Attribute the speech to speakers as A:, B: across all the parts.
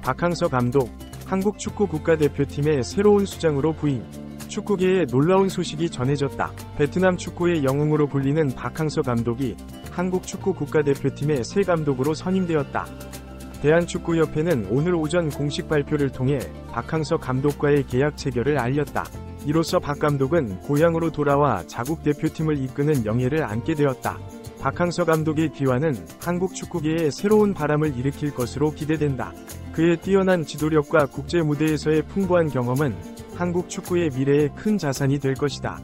A: 박항서 감독, 한국 축구 국가대표팀의 새로운 수장으로 부임. 축구계에 놀라운 소식이 전해졌다. 베트남 축구의 영웅으로 불리는 박항서 감독이 한국 축구 국가대표팀의 새 감독으로 선임되었다. 대한축구협회는 오늘 오전 공식 발표를 통해 박항서 감독과의 계약 체결을 알렸다. 이로써 박 감독은 고향으로 돌아와 자국 대표팀을 이끄는 영예를 안게 되었다. 박항서 감독의 귀환은 한국 축구계에 새로운 바람을 일으킬 것으로 기대된다. 그의 뛰어난 지도력과 국제 무대에서의 풍부한 경험은 한국 축구의 미래에 큰 자산이 될 것이다.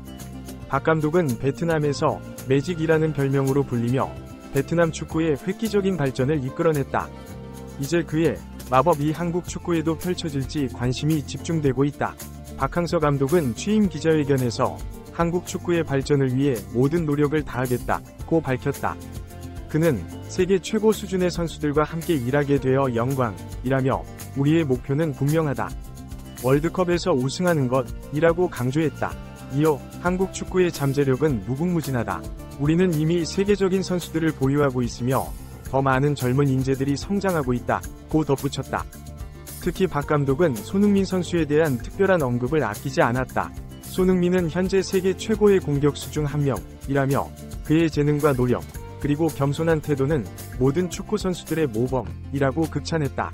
A: 박 감독은 베트남에서 매직이라는 별명으로 불리며 베트남 축구의 획기적인 발전을 이끌어냈다. 이제 그의 마법이 한국 축구에도 펼쳐질지 관심이 집중되고 있다. 박항서 감독은 취임 기자회견에서 한국 축구의 발전을 위해 모든 노력을 다하겠다고 밝혔다. 그는 세계 최고 수준의 선수들과 함께 일하게 되어 영광이라며 우리의 목표는 분명하다. 월드컵에서 우승하는 것이라고 강조했다. 이어 한국 축구의 잠재력은 무궁무진하다. 우리는 이미 세계적인 선수들을 보유하고 있으며 더 많은 젊은 인재들이 성장하고 있다고 덧붙였다. 특히 박 감독은 손흥민 선수에 대한 특별한 언급을 아끼지 않았다. 손흥민은 현재 세계 최고의 공격수 중 한 명이라며 그의 재능과 노력, 그리고 겸손한 태도는 모든 축구 선수들의 모범이라고 극찬했다.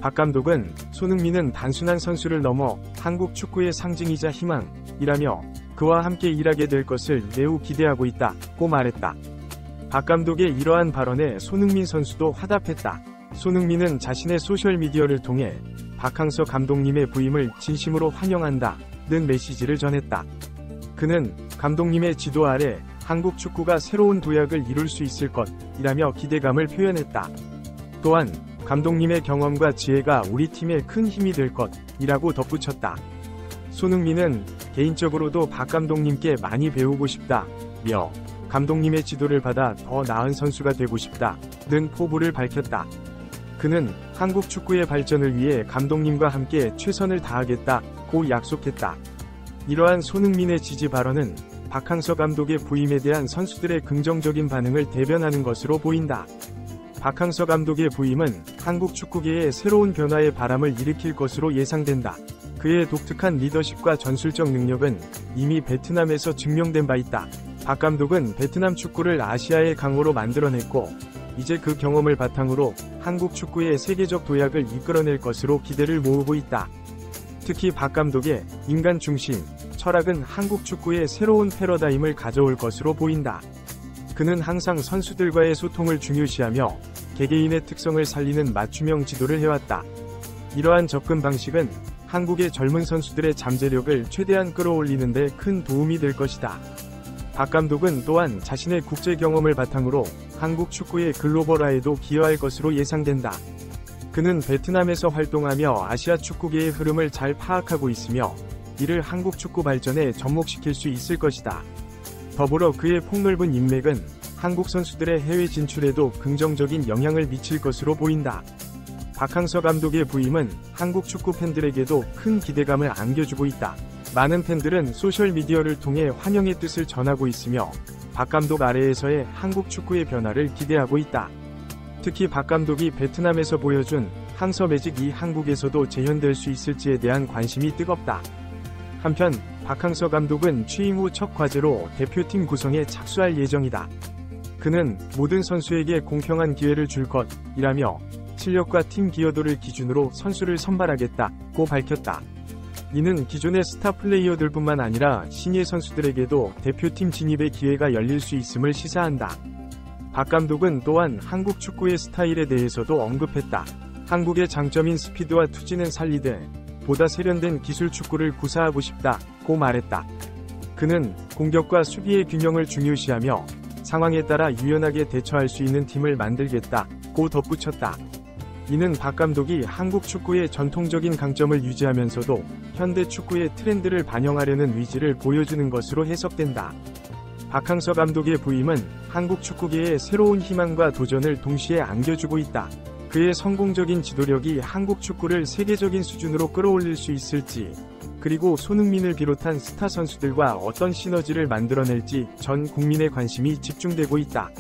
A: 박 감독은 손흥민은 단순한 선수를 넘어 한국 축구의 상징이자 희망이라며 그와 함께 일하게 될 것을 매우 기대하고 있다고 말했다. 박 감독의 이러한 발언에 손흥민 선수도 화답했다. 손흥민은 자신의 소셜미디어를 통해 박항서 감독님의 부임을 진심으로 환영한다는 메시지를 전했다. 그는 감독님의 지도 아래 한국 축구가 새로운 도약을 이룰 수 있을 것이라며 기대감을 표현했다. 또한 감독님의 경험과 지혜가 우리 팀에 큰 힘이 될 것이라고 덧붙였다. 손흥민은 개인적으로도 박 감독님께 많이 배우고 싶다며 감독님의 지도를 받아 더 나은 선수가 되고 싶다는 포부를 밝혔다. 그는 한국 축구의 발전을 위해 감독님과 함께 최선을 다하겠다고 약속했다. 이러한 손흥민의 지지 발언은 박항서 감독의 부임에 대한 선수들의 긍정적인 반응을 대변하는 것으로 보인다. 박항서 감독의 부임은 한국 축구계에 새로운 변화의 바람을 일으킬 것으로 예상된다. 그의 독특한 리더십과 전술적 능력은 이미 베트남에서 증명된 바 있다. 박 감독은 베트남 축구를 아시아의 강호로 만들어냈고 이제 그 경험을 바탕으로 한국 축구의 세계적 도약을 이끌어낼 것으로 기대를 모으고 있다. 특히 박 감독의 인간 중심 철학은 한국 축구의 새로운 패러다임을 가져올 것으로 보인다. 그는 항상 선수들과의 소통을 중요시하며 개개인의 특성을 살리는 맞춤형 지도를 해왔다. 이러한 접근 방식은 한국의 젊은 선수들의 잠재력을 최대한 끌어올리는 데 큰 도움이 될 것이다. 박 감독은 또한 자신의 국제 경험을 바탕으로 한국 축구의 글로벌화에도 기여할 것으로 예상된다. 그는 베트남에서 활동하며 아시아 축구계의 흐름을 잘 파악하고 있으며 이를 한국 축구 발전에 접목시킬 수 있을 것이다. 더불어 그의 폭넓은 인맥은 한국 선수들의 해외 진출에도 긍정적인 영향을 미칠 것으로 보인다. 박항서 감독의 부임은 한국 축구 팬들에게도 큰 기대감을 안겨주고 있다. 많은 팬들은 소셜미디어를 통해 환영의 뜻을 전하고 있으며 박 감독 아래에서의 한국 축구의 변화를 기대하고 있다. 특히 박 감독이 베트남에서 보여준 항서 매직이 한국에서도 재현될 수 있을지에 대한 관심이 뜨겁다. 한편 박항서 감독은 취임 후 첫 과제로 대표팀 구성에 착수할 예정이다. 그는 모든 선수에게 공평한 기회를 줄 것이라며 실력과 팀 기여도를 기준으로 선수를 선발하겠다고 밝혔다. 이는 기존의 스타 플레이어들뿐만 아니라 신예 선수들에게도 대표팀 진입의 기회가 열릴 수 있음을 시사한다. 박 감독은 또한 한국 축구의 스타일에 대해서도 언급했다. 한국의 장점인 스피드와 투지는 살리되 보다 세련된 기술 축구를 구사하고 싶다고 말했다. 그는 공격과 수비의 균형을 중요시하며 상황에 따라 유연하게 대처할 수 있는 팀을 만들겠다고 덧붙였다. 이는 박 감독이 한국 축구의 전통적인 강점을 유지하면서도 현대 축구의 트렌드를 반영하려는 의지를 보여주는 것으로 해석된다. 박항서 감독의 부임은 한국 축구계에 새로운 희망과 도전을 동시에 안겨주고 있다. 그의 성공적인 지도력이 한국 축구를 세계적인 수준으로 끌어올릴 수 있을지, 그리고 손흥민을 비롯한 스타 선수들과 어떤 시너지를 만들어낼지 전 국민의 관심이 집중되고 있다.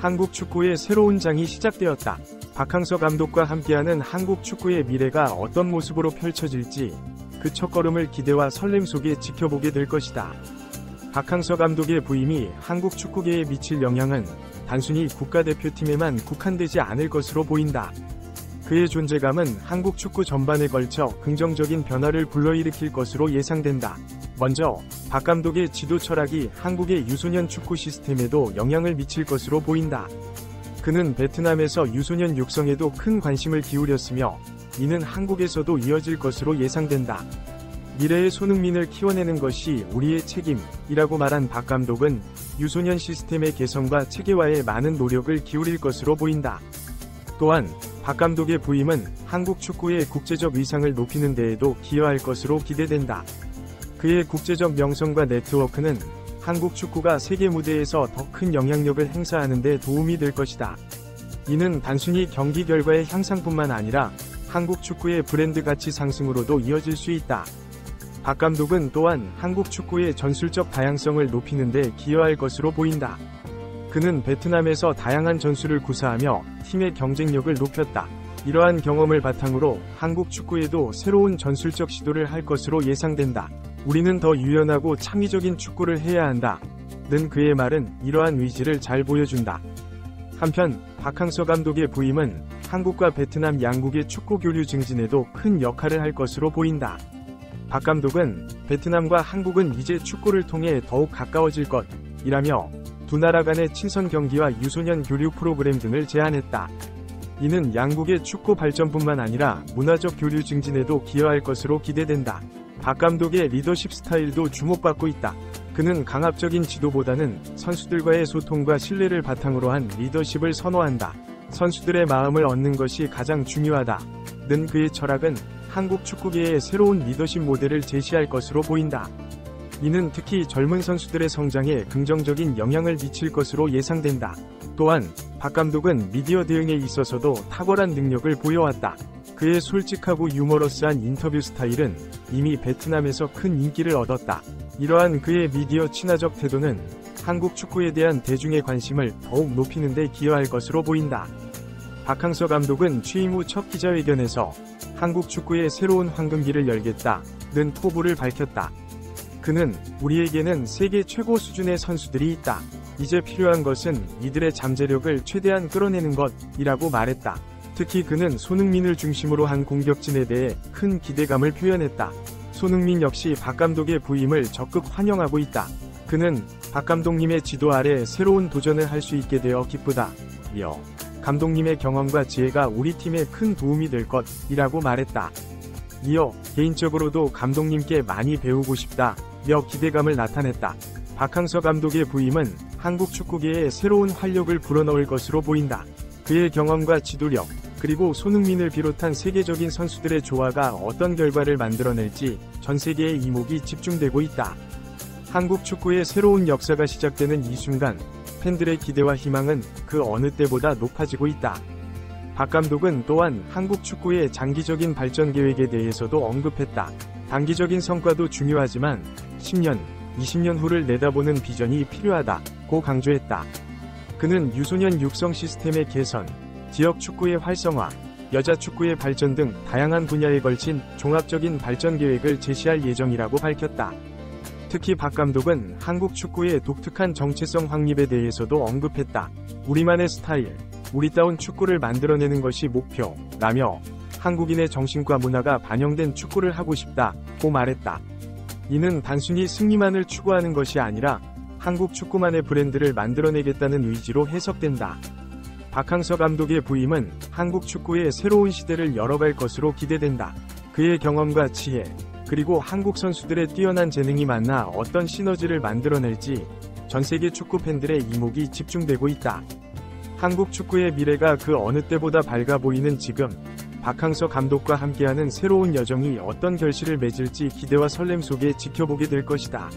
A: 한국 축구의 새로운 장이 시작되었다. 박항서 감독과 함께하는 한국 축구의 미래가 어떤 모습으로 펼쳐질지 그 첫걸음을 기대와 설렘 속에 지켜보게 될 것이다. 박항서 감독의 부임이 한국 축구계에 미칠 영향은 단순히 국가대표팀에만 국한되지 않을 것으로 보인다. 그의 존재감은 한국 축구 전반에 걸쳐 긍정적인 변화를 불러일으킬 것으로 예상된다. 먼저 박 감독의 지도 철학이 한국의 유소년 축구 시스템에도 영향을 미칠 것으로 보인다. 그는 베트남에서 유소년 육성에도 큰 관심을 기울였으며 이는 한국에서도 이어질 것으로 예상된다. 미래의 손흥민을 키워내는 것이 우리의 책임이라고 말한 박 감독은 유소년 시스템의 개선과 체계화에 많은 노력을 기울일 것으로 보인다. 또한 박 감독의 부임은 한국 축구의 국제적 위상을 높이는 데에도 기여할 것으로 기대된다. 그의 국제적 명성과 네트워크는 한국 축구가 세계 무대에서 더 큰 영향력을 행사하는 데 도움이 될 것이다. 이는 단순히 경기 결과의 향상뿐만 아니라 한국 축구의 브랜드 가치 상승으로도 이어질 수 있다. 박 감독은 또한 한국 축구의 전술적 다양성을 높이는 데 기여할 것으로 보인다. 그는 베트남에서 다양한 전술을 구사하며 팀의 경쟁력을 높였다. 이러한 경험을 바탕으로 한국 축구에도 새로운 전술적 시도를 할 것으로 예상된다. 우리는 더 유연하고 창의적인 축구를 해야 한다. 는 그의 말은 이러한 의지를 잘 보여준다. 한편 박항서 감독의 부임은 한국과 베트남 양국의 축구 교류 증진에도 큰 역할을 할 것으로 보인다. 박 감독은 베트남과 한국은 이제 축구를 통해 더욱 가까워질 것이라며 두 나라 간의 친선 경기와 유소년 교류 프로그램 등을 제안했다. 이는 양국의 축구 발전뿐만 아니라 문화적 교류 증진에도 기여할 것으로 기대된다. 박 감독의 리더십 스타일도 주목받고 있다. 그는 강압적인 지도보다는 선수들과의 소통과 신뢰를 바탕으로 한 리더십을 선호한다. 선수들의 마음을 얻는 것이 가장 중요하다. 는 그의 철학은 한국 축구계의 새로운 리더십 모델을 제시할 것으로 보인다. 이는 특히 젊은 선수들의 성장에 긍정적인 영향을 미칠 것으로 예상된다. 또한 박 감독은 미디어 대응에 있어서도 탁월한 능력을 보여왔다. 그의 솔직하고 유머러스한 인터뷰 스타일은 이미 베트남에서 큰 인기를 얻었다. 이러한 그의 미디어 친화적 태도는 한국 축구에 대한 대중의 관심을 더욱 높이는 데 기여할 것으로 보인다. 박항서 감독은 취임 후 첫 기자회견에서 한국 축구의 새로운 황금기를 열겠다는 포부를 밝혔다. 그는 우리에게는 세계 최고 수준의 선수들이 있다. 이제 필요한 것은 이들의 잠재력을 최대한 끌어내는 것이라고 말했다. 특히 그는 손흥민을 중심으로 한 공격진에 대해 큰 기대감을 표현했다. 손흥민 역시 박 감독의 부임을 적극 환영하고 있다. 그는 박 감독님의 지도 아래 새로운 도전을 할 수 있게 되어 기쁘다. 이어 감독님의 경험과 지혜가 우리 팀에 큰 도움이 될 것이라고 말했다. 이어 개인적으로도 감독님께 많이 배우고 싶다. 며 기대감을 나타냈다. 박항서 감독의 부임은 한국 축구계에 새로운 활력을 불어넣을 것으로 보인다. 그의 경험과 지도력, 그리고 손흥민을 비롯한 세계적인 선수들의 조화가 어떤 결과를 만들어낼지 전 세계의 이목이 집중되고 있다. 한국 축구의 새로운 역사가 시작되는 이 순간, 팬들의 기대와 희망은 그 어느 때보다 높아지고 있다. 박 감독은 또한 한국 축구의 장기적인 발전 계획에 대해서도 언급했다. 단기적인 성과도 중요하지만 10년, 20년 후를 내다보는 비전이 필요하다고 강조했다. 그는 유소년 육성 시스템의 개선, 지역 축구의 활성화, 여자 축구의 발전 등 다양한 분야에 걸친 종합적인 발전 계획을 제시할 예정이라고 밝혔다. 특히 박 감독은 한국 축구의 독특한 정체성 확립에 대해서도 언급했다. 우리만의 스타일, 우리다운 축구를 만들어내는 것이 목표라며 한국인의 정신과 문화가 반영된 축구를 하고 싶다고 말했다. 이는 단순히 승리만을 추구하는 것이 아니라 한국 축구만의 브랜드를 만들어내겠다는 의지로 해석된다. 박항서 감독의 부임은 한국 축구의 새로운 시대를 열어갈 것으로 기대된다. 그의 경험과 지혜, 그리고 한국 선수들의 뛰어난 재능이 만나 어떤 시너지를 만들어낼지 전 세계 축구 팬들의 이목이 집중되고 있다. 한국 축구의 미래가 그 어느 때보다 밝아 보이는 지금, 박항서 감독과 함께하는 새로운 여정이 어떤 결실을 맺을지 기대와 설렘 속에 지켜보게 될 것이다.